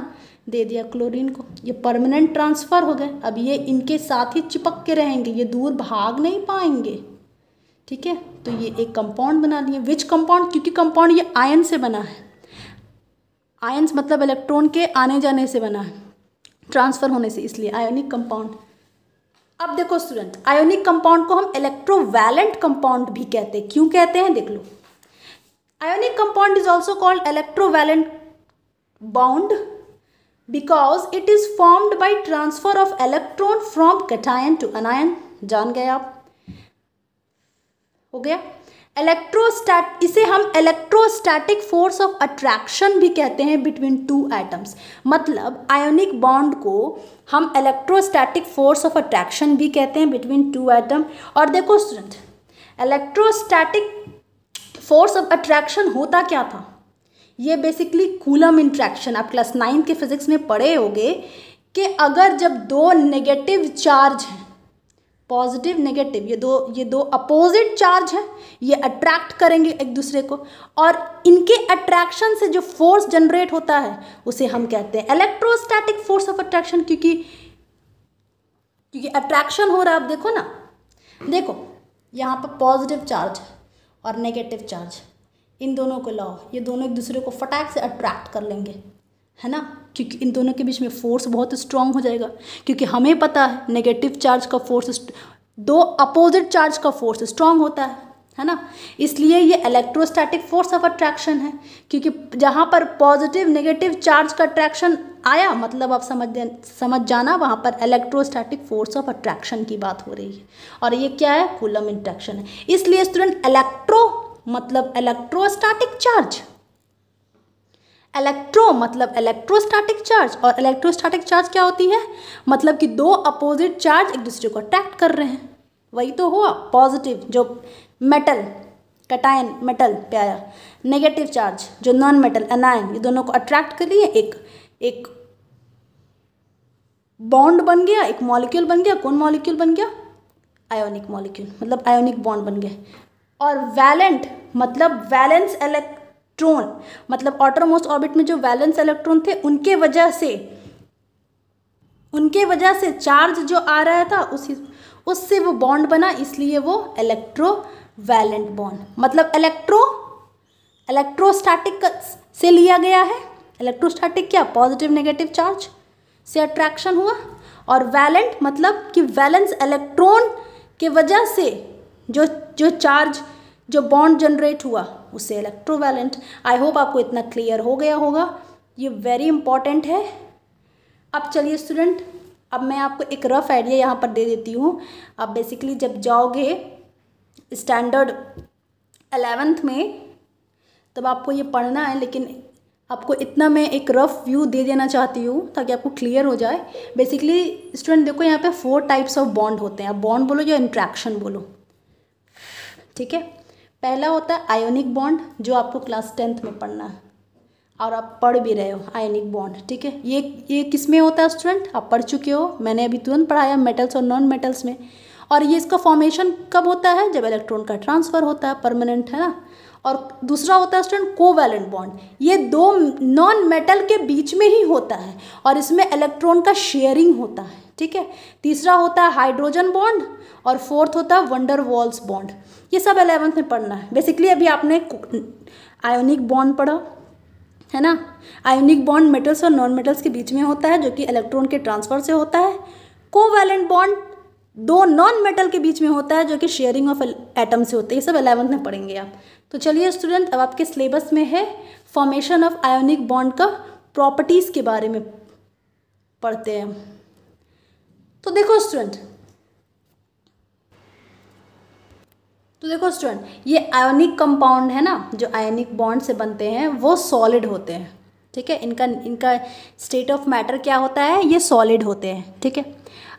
दे दिया क्लोरीन को, ये परमानेंट ट्रांसफ़र हो गए। अब ये इनके साथ ही चिपक के रहेंगे, ये दूर भाग नहीं पाएंगे। ठीक है, तो ये एक कंपाउंड बना लिए। विच कंपाउंड, क्योंकि कंपाउंड ये आयन से बना है, आयन्स मतलब इलेक्ट्रॉन के आने जाने से बना है, ट्रांसफ़र होने से, इसलिए आयोनिक कंपाउंड। अब देखो स्टूडेंट, आयोनिक कंपाउंड को हम इलेक्ट्रोवैलेंट कंपाउंड भी कहते हैं। क्यों कहते हैं देख लो। Ionic compound is also called electrovalent bond because it is formed by transfer of electron from cation to anion. जान गए आप, हो गया। इसे हम इलेक्ट्रोस्टैटिक फोर्स ऑफ अट्रैक्शन भी कहते हैं बिटवीन टू एटम्स। मतलब आयोनिक बॉन्ड को हम इलेक्ट्रोस्टैटिक फोर्स ऑफ अट्रैक्शन भी कहते हैं बिटवीन टू एटम। और देखो student, electrostatic force of attraction होता क्या था? ये बेसिकली कूलम इंट्रैक्शन, आप क्लास 9 के फिजिक्स में पढ़े होंगे कि अगर जब दो नेगेटिव चार्ज हैं, पॉजिटिव नेगेटिव, ये दो अपोजिट चार्ज हैं, ये अट्रैक्ट करेंगे एक दूसरे को, और इनके अट्रैक्शन से जो फोर्स जनरेट होता है उसे हम कहते हैं इलेक्ट्रोस्टैटिक फोर्स ऑफ अट्रैक्शन। क्योंकि अट्रैक्शन हो रहा है। आप देखो ना, देखो यहाँ पर पॉजिटिव चार्ज और नेगेटिव चार्ज, इन दोनों को लाओ, ये दोनों एक दूसरे को फटाक से अट्रैक्ट कर लेंगे, है ना, क्योंकि इन दोनों के बीच में फोर्स बहुत स्ट्रांग हो जाएगा। क्योंकि हमें पता है नेगेटिव चार्ज का फोर्स, दो अपोजिट चार्ज का फोर्स स्ट्रांग होता है ना, इसलिए ये इलेक्ट्रोस्टैटिक फोर्स ऑफ अट्रैक्शन है। क्योंकि जहाँ पर पॉजिटिव नेगेटिव चार्ज का अट्रैक्शन आया, मतलब आप समझ जाना वहाँ पर इलेक्ट्रोस्टैटिक फोर्स ऑफ अट्रैक्शन की बात हो रही है। और ये क्या है? कूलम इंट्रैक्शन है। इसलिए स्टूडेंट, इलेक्ट्रो मतलब इलेक्ट्रोस्टैटिक चार्ज, इलेक्ट्रो मतलब इलेक्ट्रोस्टैटिक चार्ज, और इलेक्ट्रोस्टैटिक चार्ज क्या होती है? मतलब कि दो अपोजिट चार्ज एक दूसरे को अट्रैक्ट कर रहे हैं। वही तो हुआ। पॉजिटिव जो मेटल कैटायन मेटल पे आया, नेगेटिव चार्ज जो नॉन मेटल एनायन, ये दोनों को अट्रैक्ट कर लिए, एक बॉन्ड बन गया, एक मॉलिक्यूल बन गया। कौन मॉलिक्यूल बन गया? आयोनिक मॉलिक्यूल, मतलब आयोनिक बॉन्ड बन गए। और वैलेंट मतलब वैलेंस इलेक्ट्रॉन, मतलब आउटरमोस्ट ऑर्बिट में जो वैलेंस इलेक्ट्रॉन थे उनके वजह से चार्ज जो आ रहा था उससे वो बॉन्ड बना, इसलिए वो इलेक्ट्रोवैलेंट बॉन्ड। मतलब इलेक्ट्रोस्टैटिक से लिया गया है। इलेक्ट्रोस्टैटिक क्या? पॉजिटिव नेगेटिव चार्ज से अट्रैक्शन हुआ। और वैलेंट मतलब कि वैलेंस इलेक्ट्रॉन के वजह से जो चार्ज जो बॉन्ड जनरेट हुआ उसे इलेक्ट्रोवैलेंट। आई होप आपको इतना क्लियर हो गया होगा। ये वेरी इंपॉर्टेंट है। अब चलिए स्टूडेंट, अब मैं आपको एक रफ आइडिया यहाँ पर दे देती हूँ। आप बेसिकली जब जाओगे स्टैंडर्ड 11th में तब आपको ये पढ़ना है, लेकिन आपको इतना मैं एक रफ व्यू दे देना चाहती हूँ ताकि आपको क्लियर हो जाए। बेसिकली स्टूडेंट देखो, यहाँ पे 4 टाइप्स ऑफ बॉन्ड होते हैं। आप बॉन्ड बोलो या इंट्रैक्शन बोलो, ठीक है। पहला होता है आयोनिक बॉन्ड, जो आपको क्लास 10th में पढ़ना है और आप पढ़ भी रहे हो, आयोनिक बॉन्ड, ठीक है। ये किस में होता है स्टूडेंट? आप पढ़ चुके हो, मैंने अभी तुरंत पढ़ाया मेटल्स और नॉन मेटल्स में। और ये इसका फॉर्मेशन कब होता है? जब इलेक्ट्रॉन का ट्रांसफ़र होता है, परमानेंट, है ना। और दूसरा होता है स्टूडेंट कोवैलेंट बॉन्ड। ये दो नॉन मेटल के बीच में ही होता है और इसमें इलेक्ट्रॉन का शेयरिंग होता है, ठीक है। तीसरा होता है हाइड्रोजन बॉन्ड और फोर्थ होता है वंडर वॉल्स बॉन्ड। ये सब 11th में पढ़ना है। बेसिकली अभी आपने आयोनिक बॉन्ड पढ़ा है ना। आयोनिक बॉन्ड मेटल्स और नॉन मेटल्स के बीच में होता है जो कि इलेक्ट्रॉन के ट्रांसफर से होता है। कोवैलेंट बॉन्ड दो नॉन मेटल के बीच में होता है जो कि शेयरिंग ऑफ एटम से होता है। ये सब 11th में पढ़ेंगे आप। तो चलिए स्टूडेंट, अब आपके सिलेबस में है फॉर्मेशन ऑफ आयोनिक बॉन्ड का प्रॉपर्टीज़ के बारे में पढ़ते हैं। तो देखो स्टूडेंट, ये आयोनिक कंपाउंड है ना, जो आयोनिक बॉन्ड से बनते हैं वो सॉलिड होते हैं, ठीक है। इनका स्टेट ऑफ मैटर क्या होता है? ये सॉलिड होते हैं, ठीक है।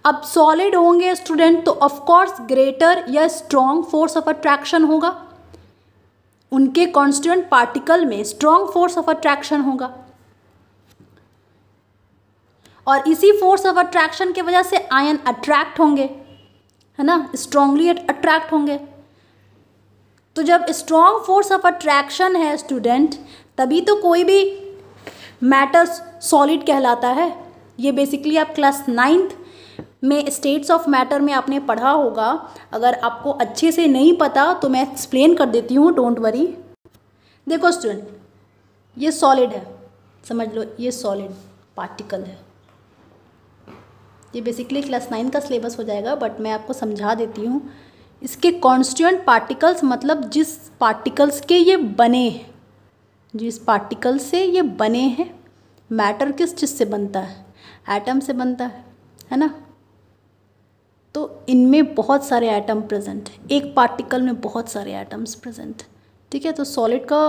अब सॉलिड होंगे स्टूडेंट तो ऑफ कोर्स ग्रेटर या स्ट्रॉन्ग फोर्स ऑफ अट्रैक्शन होगा। उनके कॉन्स्टिट्यूएंट पार्टिकल में स्ट्रॉन्ग फोर्स ऑफ अट्रैक्शन होगा और इसी फोर्स ऑफ अट्रैक्शन की वजह से आयन अट्रैक्ट होंगे, है ना, स्ट्रांगली अट्रैक्ट होंगे। तो जब स्ट्रॉन्ग फोर्स ऑफ अट्रैक्शन है स्टूडेंट, तभी तो कोई भी मैटर सॉलिड कहलाता है। ये बेसिकली आप क्लास 9th में स्टेट्स ऑफ मैटर में आपने पढ़ा होगा। अगर आपको अच्छे से नहीं पता तो मैं एक्सप्लेन कर देती हूँ, डोंट वरी। देखो स्टूडेंट, ये सॉलिड है, समझ लो, ये सॉलिड पार्टिकल है, ये बेसिकली क्लास 9 का सिलेबस हो जाएगा, बट मैं आपको समझा देती हूँ। इसके कॉन्स्टिट्यूएंट पार्टिकल्स मतलब जिस पार्टिकल्स के ये बने हैं, जिस पार्टिकल से ये बने हैं। मैटर किस चीज़ से बनता है? एटम से बनता है ना। तो इनमें बहुत सारे एटम प्रेजेंट हैं, एक पार्टिकल में बहुत सारे एटम्स प्रेजेंट, ठीक है। तो सॉलिड का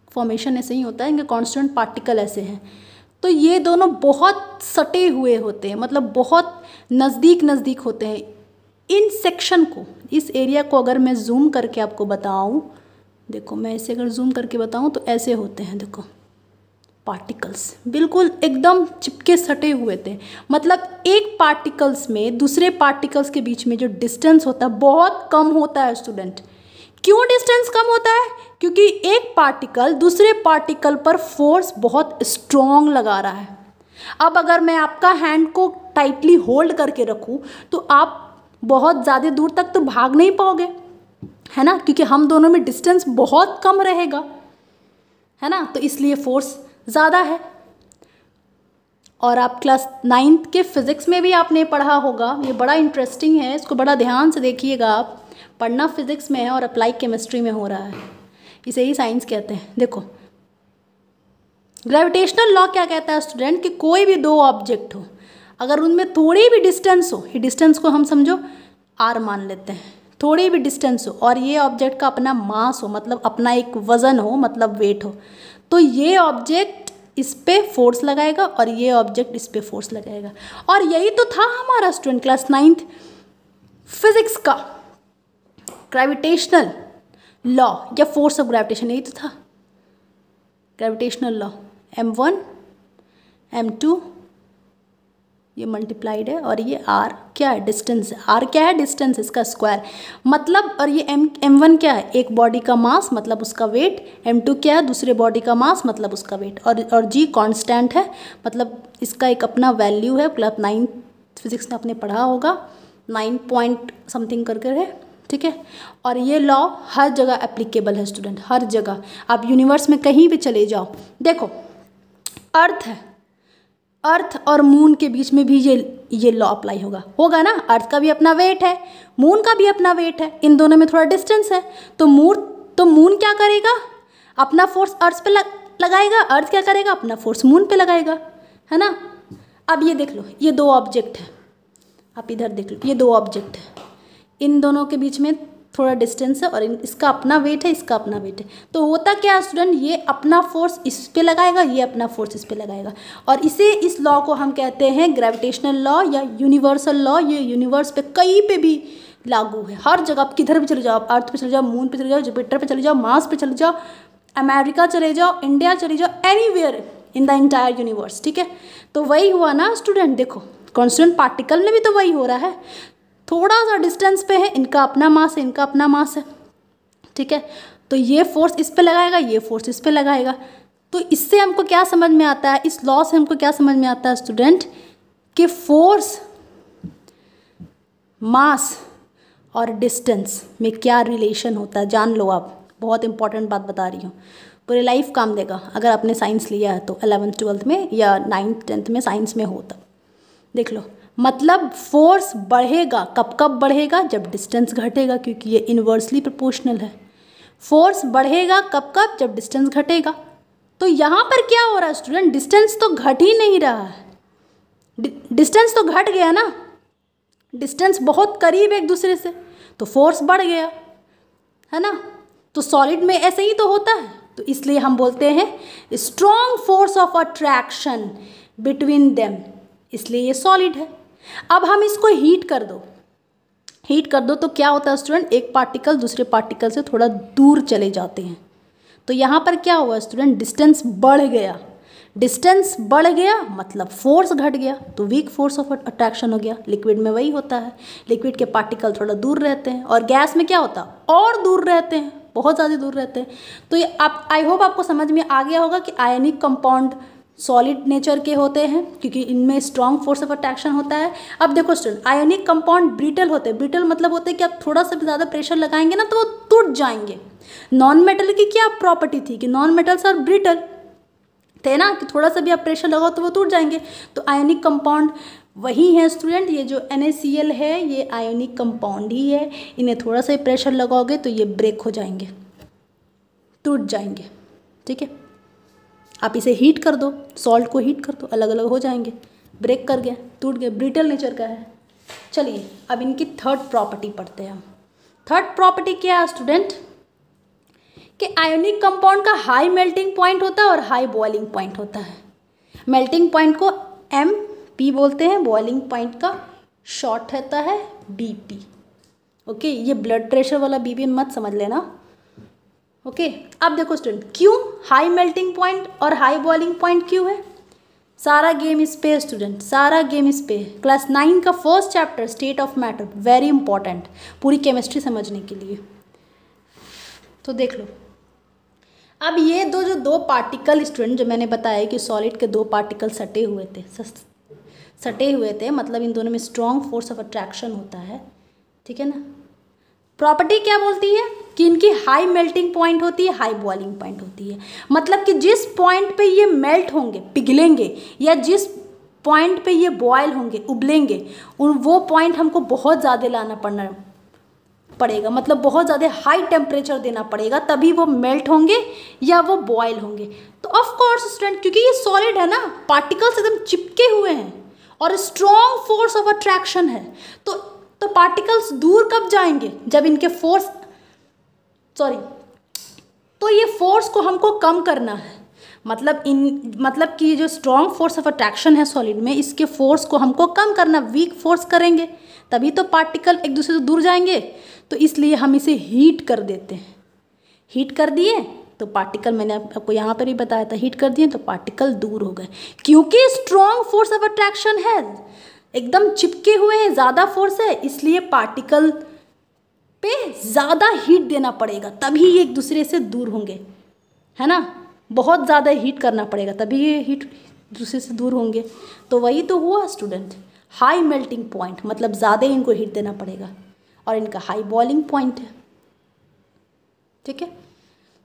फॉर्मेशन ऐसे ही होता है, इनके कॉन्स्टेंट पार्टिकल ऐसे हैं। तो ये दोनों बहुत सटे हुए होते हैं, मतलब बहुत नज़दीक नज़दीक होते हैं। इन सेक्शन को, इस एरिया को अगर मैं जूम करके आपको बताऊं, देखो मैं इसे अगर जूम करके बताऊं तो ऐसे होते हैं, देखो पार्टिकल्स बिल्कुल एकदम चिपके सटे हुए थे। मतलब एक पार्टिकल्स में दूसरे पार्टिकल्स के बीच में जो डिस्टेंस होता है बहुत कम होता है स्टूडेंट। क्यों डिस्टेंस कम होता है? क्योंकि एक पार्टिकल दूसरे पार्टिकल पर फोर्स बहुत स्ट्रॉन्ग लगा रहा है। अब अगर मैं आपका हैंड को टाइटली होल्ड करके रखूं तो आप बहुत ज़्यादा दूर तक तो भाग नहीं पाओगे, है ना, क्योंकि हम दोनों में डिस्टेंस बहुत कम रहेगा, है ना। तो इसलिए फोर्स ज़्यादा है। और आप क्लास 9th के फिज़िक्स में भी आपने पढ़ा होगा, ये बड़ा इंटरेस्टिंग है, इसको बड़ा ध्यान से देखिएगा आप। पढ़ना फिज़िक्स में है और अप्लाई केमिस्ट्री में हो रहा है, इसे ही साइंस कहते हैं। देखो ग्रेविटेशनल लॉ क्या कहता है स्टूडेंट, कि कोई भी दो ऑब्जेक्ट हो, अगर उनमें थोड़ी भी डिस्टेंस हो, ये डिस्टेंस को हम समझो r मान लेते हैं, थोड़ी भी डिस्टेंस हो और ये ऑब्जेक्ट का अपना मास हो, मतलब अपना एक वज़न हो, मतलब वेट हो, तो ये ऑब्जेक्ट इस पे फोर्स लगाएगा और ये ऑब्जेक्ट इस पे फोर्स लगाएगा। और यही तो था हमारा स्टूडेंट क्लास 9th फिजिक्स का ग्रेविटेशनल लॉ या फोर्स ऑफ ग्रेविटेशन, यही तो था ग्रेविटेशनल लॉ। m1 m2 ये मल्टीप्लाइड है और ये r क्या है? डिस्टेंस है। r क्या है? डिस्टेंस, इसका स्क्वायर मतलब। और ये m1 क्या है? एक बॉडी का मास मतलब उसका वेट। m2 क्या है? दूसरे बॉडी का मास मतलब उसका वेट। और g कांस्टेंट है, मतलब इसका एक अपना वैल्यू है। क्लास 9 फिजिक्स में आपने पढ़ा होगा, 9 पॉइंट समथिंग करके है, ठीक है। और ये लॉ हर जगह एप्लीकेबल है स्टूडेंट, हर जगह। आप यूनिवर्स में कहीं भी चले जाओ, देखो अर्थ है, अर्थ और मून के बीच में भी ये लॉ अप्लाई होगा ना। अर्थ का भी अपना वेट है, मून का भी अपना वेट है, इन दोनों में थोड़ा डिस्टेंस है। तो मून क्या करेगा? अपना फोर्स अर्थ पे लगाएगा, अर्थ क्या करेगा? अपना फोर्स मून पे लगाएगा, है ना। अब ये देख लो, ये दो ऑब्जेक्ट है, आप इधर देख लो, ये दो ऑब्जेक्ट है, इन दोनों के बीच में थोड़ा डिस्टेंस है और इसका अपना वेट है, इसका अपना वेट है। तो होता क्या है स्टूडेंट, ये अपना फोर्स इस पे लगाएगा, ये अपना फोर्स इस पे लगाएगा, और इस लॉ को हम कहते हैं ग्रेविटेशनल लॉ या यूनिवर्सल लॉ। ये यूनिवर्स पे कहीं पे भी लागू है, हर जगह। आप किधर भी चले जाओ, अर्थ पे चले जाओ, मून पे चले जाओ, जुपिटर पे चले जाओ, मार्स पे चले जाओ, अमेरिका चले जाओ, इंडिया चले जाओ, anywhere in the entire universe, ठीक है। तो वही हुआ ना स्टूडेंट, देखो कॉन्स्टेंट पार्टिकल में भी तो वही हो रहा है, थोड़ा सा डिस्टेंस पे है, इनका अपना मास है, इनका अपना मास है, ठीक है। तो ये फोर्स इस पे लगाएगा, ये फोर्स इस पे लगाएगा। तो इससे हमको क्या समझ में आता है, इस लॉ से हमको क्या समझ में आता है स्टूडेंट, कि फोर्स, मास और डिस्टेंस में क्या रिलेशन होता है, जान लो आप। बहुत इंपॉर्टेंट बात बता रही हूँ, पूरे लाइफ काम देगा अगर आपने साइंस लिया है तो, 11th 12th में या 9th 10th में साइंस में हो तब। देख लो, मतलब फोर्स बढ़ेगा कब बढ़ेगा? जब डिस्टेंस घटेगा, क्योंकि ये इन्वर्सली प्रोपोर्शनल है। फोर्स बढ़ेगा कब? जब डिस्टेंस घटेगा। तो यहाँ पर क्या हो रहा है स्टूडेंट, डिस्टेंस तो घट ही नहीं रहा है, डिस्टेंस तो घट गया ना, डिस्टेंस बहुत करीब एक दूसरे से, तो फोर्स बढ़ गया, है ना। तो सॉलिड में ऐसे ही तो होता है, तो इसलिए हम बोलते हैं strong force of attraction between them, इसलिए ये सॉलिड है। अब हम इसको हीट कर दो तो क्या होता है स्टूडेंट, एक पार्टिकल दूसरे पार्टिकल से थोड़ा दूर चले जाते हैं। तो यहाँ पर क्या हुआ स्टूडेंट, डिस्टेंस बढ़ गया, डिस्टेंस बढ़ गया मतलब फोर्स घट गया, तो वीक फोर्स ऑफ अट्रैक्शन हो गया। लिक्विड में वही होता है, लिक्विड के पार्टिकल थोड़ा दूर रहते हैं, और गैस में क्या होता है, और दूर रहते हैं, बहुत ज़्यादा दूर रहते हैं। तो ये आप, आई होप आपको समझ में आ गया होगा कि आयनिक कंपाउंड सॉलिड नेचर के होते हैं, क्योंकि इनमें स्ट्रॉन्ग फोर्स ऑफ अट्रैक्शन होता है। अब देखो स्टूडेंट, आयनिक कंपाउंड ब्रिटल होते हैं, ब्रिटल मतलब होते हैं कि आप थोड़ा सा भी ज़्यादा प्रेशर लगाएंगे ना तो वो टूट जाएंगे। नॉन मेटल की क्या प्रॉपर्टी थी कि नॉन मेटल्स आर ब्रिटल थे ना, कि थोड़ा सा भी आप प्रेशर लगाओ तो वो टूट जाएंगे। तो आयनिक कंपाउंड वही है स्टूडेंट, ये जो NaCl है ये आयोनिक कंपाउंड ही है। इन्हें थोड़ा सा प्रेशर लगाओगे तो ये ब्रेक हो जाएंगे, टूट जाएंगे। ठीक है, आप इसे हीट कर दो, सॉल्ट को हीट कर दो, अलग अलग हो जाएंगे, ब्रेक कर गए, टूट गए, ब्रिटल नेचर का है। चलिए अब इनकी थर्ड प्रॉपर्टी पढ़ते हैं हम। थर्ड प्रॉपर्टी क्या है स्टूडेंट, कि आयोनिक कंपाउंड का हाई मेल्टिंग पॉइंट होता है और हाई बॉइलिंग पॉइंट होता है। मेल्टिंग पॉइंट को MP बोलते हैं, बॉइलिंग पॉइंट का शॉर्ट रहता है BP। ओके, ये ब्लड प्रेशर वाला BP मत समझ लेना। ओके, अब देखो स्टूडेंट, क्यों हाई मेल्टिंग पॉइंट और हाई बॉइलिंग पॉइंट क्यों है? सारा गेम इस पे स्टूडेंट, सारा गेम इस पे। क्लास 9 का first chapter state of matter, very important पूरी केमिस्ट्री समझने के लिए। तो देख लो, अब ये दो पार्टिकल स्टूडेंट, जो मैंने बताया कि सॉलिड के 2 पार्टिकल सटे हुए थे, मतलब इन दोनों में स्ट्रॉन्ग फोर्स ऑफ अट्रैक्शन होता है। ठीक है ना। प्रॉपर्टी क्या बोलती है कि इनकी हाई मेल्टिंग पॉइंट होती है, हाई बॉइलिंग पॉइंट होती है। मतलब कि जिस पॉइंट पे ये मेल्ट होंगे, पिघलेंगे, या जिस पॉइंट पे ये बॉयल होंगे, उबलेंगे, वो पॉइंट हमको बहुत ज़्यादा लाना पड़ेगा, मतलब बहुत ज़्यादा हाई टेम्परेचर देना पड़ेगा, तभी वो मेल्ट होंगे या वो बॉयल होंगे। तो ऑफ कोर्स स्टूडेंट, क्योंकि ये सॉलिड है ना, पार्टिकल्स एकदम चिपके हुए हैं और स्ट्रॉन्ग फोर्स ऑफ अट्रैक्शन है, तो पार्टिकल्स दूर कब जाएंगे? जब इनके तो ये फोर्स को हमको कम करना है। मतलब कि जो स्ट्रॉन्ग फोर्स ऑफ अट्रैक्शन है सॉलिड में, इसके फोर्स को हमको कम करना, वीक फोर्स करेंगे तभी तो पार्टिकल एक दूसरे से दूर जाएंगे। तो इसलिए हम इसे हीट कर देते हैं। हीट कर दिए तो पार्टिकल, मैंने आपको यहाँ पर ही बताया था, हीट कर दिए तो पार्टिकल दूर हो गए, क्योंकि स्ट्रॉन्ग फोर्स ऑफ अट्रैक्शन है, एकदम चिपके हुए हैं, ज़्यादा फोर्स है, इसलिए पार्टिकल पे ज़्यादा हीट देना पड़ेगा, तभी ये एक दूसरे से दूर होंगे, है ना। बहुत ज़्यादा हीट करना पड़ेगा तभी ये हीट दूसरे से दूर होंगे। तो वही तो हुआ स्टूडेंट, हाई मेल्टिंग पॉइंट, मतलब ज़्यादा इनको हीट देना पड़ेगा, और इनका हाई बॉइलिंग पॉइंट है। ठीक है,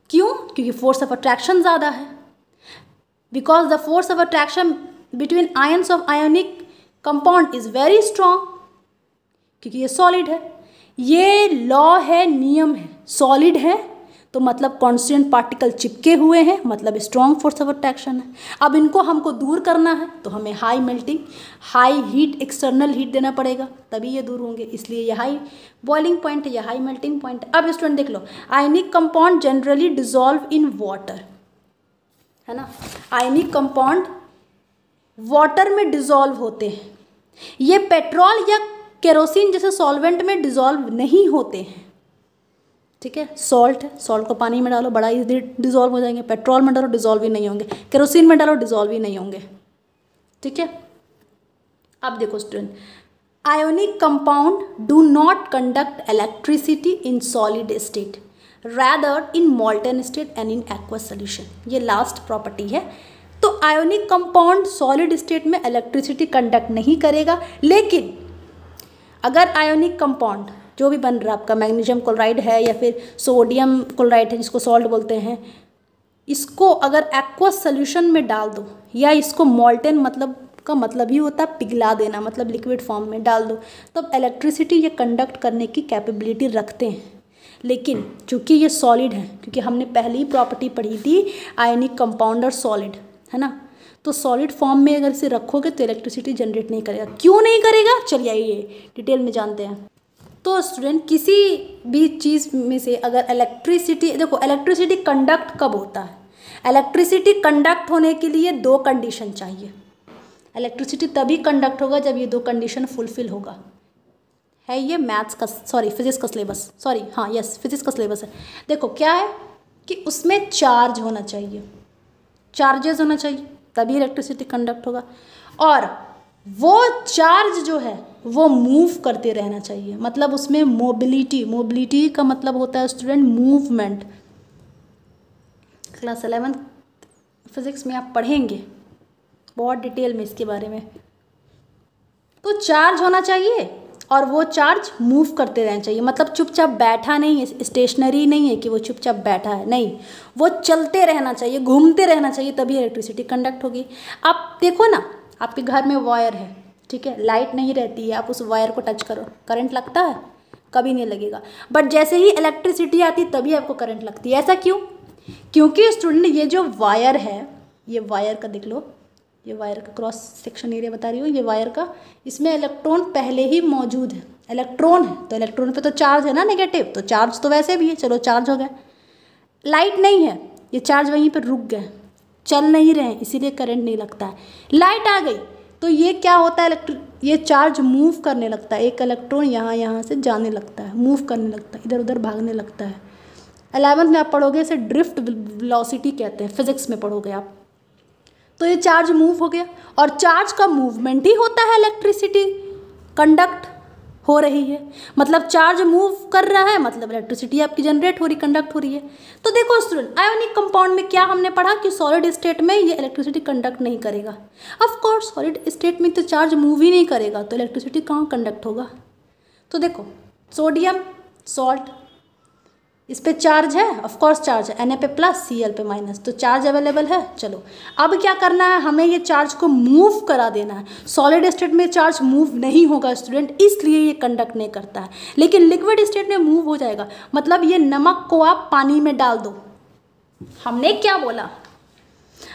क्यों? क्योंकि फोर्स ऑफ अट्रैक्शन ज़्यादा है। Because the force of attraction between ions of ionic compound is very strong, क्योंकि ये सॉलिड है। ये लॉ है, नियम है, सॉलिड है तो मतलब कांस्टेंट पार्टिकल चिपके हुए हैं, मतलब स्ट्रॉन्ग फोर्स ऑफ अट्रैक्शन है। अब इनको हमको दूर करना है तो हमें high melting, high heat, external heat देना पड़ेगा, तभी ये दूर होंगे, इसलिए ये हाई बॉइलिंग पॉइंट है, ये हाई मेल्टिंग पॉइंट है। अब स्टूडेंट देख लो, ionic compound generally dissolve in water, है ना। आयनिक कंपाउंड वाटर में डिजॉल्व होते हैं। ये पेट्रोल या केरोसिन जैसे सॉल्वेंट में डिजॉल्व नहीं होते हैं। ठीक है, सॉल्ट है, सॉल्ट को पानी में डालो बड़ा इजीली डिजॉल्व हो जाएंगे, पेट्रोल में डालो डिजॉल्व ही नहीं होंगे, केरोसिन में डालो डिजॉल्व ही नहीं होंगे। ठीक है, अब देखो student, ionic compound do not conduct electricity in solid state, rather in मॉल्टन state and in aqueous solution. ये लास्ट प्रॉपर्टी है। तो आयोनिक कंपाउंड सॉलिड स्टेट में इलेक्ट्रिसिटी कंडक्ट नहीं करेगा, लेकिन अगर आयोनिक कंपाउंड जो भी बन रहा है आपका, मैग्नीशियम क्लोराइड है या फिर सोडियम क्लोराइड है जिसको सॉल्ट बोलते हैं, इसको अगर एक्वस सोल्यूशन में डाल दो, या इसको मॉल्टन का मतलब ही होता है पिघला देना, मतलब लिक्विड फॉर्म में डाल दो, तब इलेक्ट्रिसिटी ये कंडक्ट करने की कैपेबिलिटी रखते हैं। लेकिन चूँकि ये सॉलिड है, क्योंकि हमने पहली ही प्रॉपर्टी पढ़ी थी आयनिक कंपाउंड और सॉलिड, है ना, तो सॉलिड फॉर्म में अगर इसे रखोगे तो इलेक्ट्रिसिटी जनरेट नहीं करेगा। क्यों नहीं करेगा, चलिए ये डिटेल में जानते हैं। तो स्टूडेंट, किसी भी चीज़ में से अगर इलेक्ट्रिसिटी, देखो इलेक्ट्रिसिटी कंडक्ट कब होता है? इलेक्ट्रिसिटी कंडक्ट होने के लिए 2 कंडीशन चाहिए। इलेक्ट्रिसिटी तभी कंडक्ट होगा जब ये 2 कंडीशन फुलफिल होगा। है ये मैथ्स का, फिजिक्स का सिलेबस, फिजिक्स का सिलेबस है। देखो क्या है कि उसमें चार्ज होना चाहिए, चार्जेस होना चाहिए, तभी इलेक्ट्रिसिटी कंडक्ट होगा, और वो चार्ज जो है वो मूव करते रहना चाहिए, मतलब उसमें मोबिलिटी का मतलब होता है स्टूडेंट मूवमेंट। क्लास 11 फिजिक्स में आप पढ़ेंगे बहुत डिटेल में इसके बारे में। तो चार्ज होना चाहिए और वो चार्ज मूव करते रहना चाहिए, मतलब चुपचाप बैठा नहीं है, स्टेशनरी नहीं है कि वो चुपचाप बैठा है, नहीं, वो चलते रहना चाहिए, घूमते रहना चाहिए, तभी इलेक्ट्रिसिटी कंडक्ट होगी। आप देखो ना, आपके घर में वायर है, ठीक है, लाइट नहीं रहती है, आप उस वायर को टच करो, करंट लगता है? कभी नहीं लगेगा। बट जैसे ही इलेक्ट्रिसिटी आती है तभी आपको करंट लगती है। ऐसा क्यों? क्योंकि स्टूडेंट ये जो वायर है, ये वायर का देख लो, ये वायर का क्रॉस सेक्शन एरिया बता रही हूँ, ये वायर का, इसमें इलेक्ट्रॉन पहले ही मौजूद है। इलेक्ट्रॉन है तो इलेक्ट्रॉन पे तो चार्ज है ना नेगेटिव, तो चार्ज तो वैसे भी है, चलो चार्ज हो गया। लाइट नहीं है, ये चार्ज वहीं पर रुक गए, चल नहीं रहे, इसीलिए करंट नहीं लगता है। लाइट आ गई तो ये क्या होता है, ये चार्ज मूव करने लगता है, एक इलेक्ट्रॉन यहाँ से जाने लगता है, मूव करने लगता है, इधर उधर भागने लगता है। 11th में आप पढ़ोगे इसे ड्रिफ्ट वेलोसिटी कहते हैं, फिजिक्स में पढ़ोगे आप। तो ये चार्ज मूव हो गया, और चार्ज का मूवमेंट ही होता है इलेक्ट्रिसिटी कंडक्ट हो रही है। मतलब चार्ज मूव कर रहा है, मतलब इलेक्ट्रिसिटी आपकी जनरेट हो रही, कंडक्ट हो रही है। तो देखो स्टूडेंट, आयोनिक कंपाउंड में क्या हमने पढ़ा कि सॉलिड स्टेट में ये इलेक्ट्रिसिटी कंडक्ट नहीं करेगा। ऑफ कोर्स सॉलिड स्टेट में तो चार्ज मूव ही नहीं करेगा, तो इलेक्ट्रिसिटी कहाँ कंडक्ट होगा? तो देखो सोडियम सॉल्ट, इस पे चार्ज है, ऑफ कोर्स चार्ज है, Na पे प्लस Cl पे माइनस, तो चार्ज अवेलेबल है। चलो अब क्या करना है, हमें ये चार्ज को मूव करा देना है। सॉलिड स्टेट में चार्ज मूव नहीं होगा स्टूडेंट, इसलिए ये कंडक्ट नहीं करता है, लेकिन लिक्विड स्टेट में मूव हो जाएगा। मतलब ये नमक को आप पानी में डाल दो, हमने क्या बोला,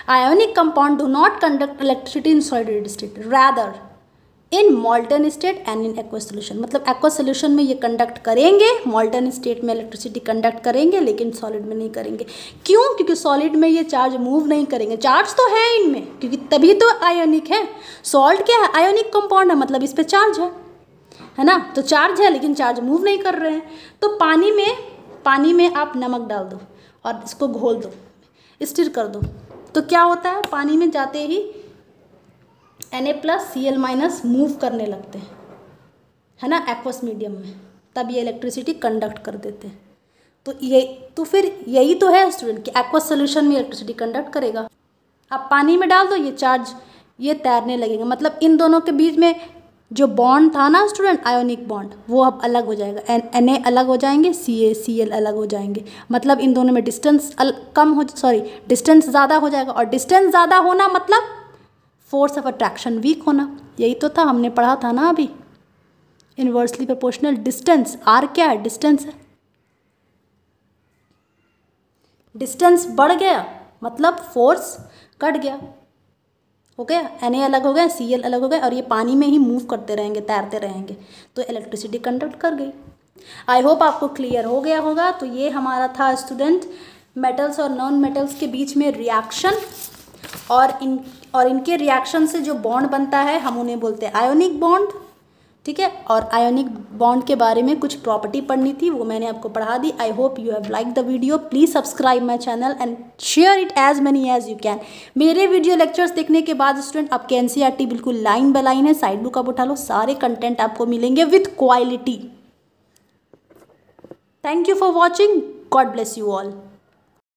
ionic compound do not conduct electricity in solid state, rather in मॉल्टन state and in aqueous solution. मतलब एक्वस सोल्यूशन में ये कंडक्ट करेंगे, मॉल्टन स्टेट में इलेक्ट्रिसिटी कंडक्ट करेंगे, लेकिन सॉलिड में नहीं करेंगे। क्यों? क्योंकि सॉलिड में ये चार्ज मूव नहीं करेंगे, चार्ज तो है इनमें, क्योंकि तभी तो आयोनिक है। सॉल्ट क्या है? आयोनिक कंपाउंड है, मतलब इस पर चार्ज है ना, तो चार्ज है लेकिन चार्ज मूव नहीं कर रहे हैं। तो पानी में आप नमक डाल दो और इसको घोल दो, स्टिर कर दो, तो क्या होता है, पानी में जाते ही Na plus Cl minus move करने लगते हैं, है ना, एक्वस मीडियम में, तब ये इलेक्ट्रिसिटी कंडक्ट कर देते हैं। तो फिर यही तो है स्टूडेंट कि एक्वस सोल्यूशन में इलेक्ट्रिसिटी कंडक्ट करेगा। आप पानी में डाल दो, ये चार्ज ये तैरने लगेगा। मतलब इन दोनों के बीच में जो बॉन्ड था ना स्टूडेंट, आयोनिक बॉन्ड, वो अब अलग हो जाएगा, Na अलग हो जाएंगे, Cl अलग हो जाएंगे। मतलब इन दोनों में डिस्टेंस डिस्टेंस ज़्यादा हो जाएगा, और डिस्टेंस ज़्यादा होना मतलब फोर्स ऑफ अट्रैक्शन वीक होना। यही तो था, हमने पढ़ा था ना अभी, इन्वर्सली प्रोपोर्शनल डिस्टेंस। आर क्या है? डिस्टेंस है। डिस्टेंस बढ़ गया मतलब फोर्स घट गया, हो गया, Na अलग हो गया, Cl अलग हो गया, और ये पानी में ही मूव करते रहेंगे, तैरते रहेंगे, तो इलेक्ट्रिसिटी कंडक्ट कर गई। आई होप आपको क्लियर हो गया होगा। तो ये हमारा था स्टूडेंट मेटल्स और नॉन मेटल्स के बीच में रिएक्शन, और इनके रिएक्शन से जो बॉन्ड बनता है हम उन्हें बोलते हैं आयोनिक बॉन्ड, ठीक है। और आयोनिक बॉन्ड के बारे में कुछ प्रॉपर्टी पढ़नी थी, वो मैंने आपको पढ़ा दी। I hope you have like the video. Please subscribe my channel and share it as many as you can. मेरे वीडियो लेक्चर्स देखने के बाद स्टूडेंट आपके NCERT बिल्कुल लाइन बाय लाइन है, साइड बुक आप उठा लो, सारे कंटेंट आपको मिलेंगे with quality. Thank you for watching, God bless you all.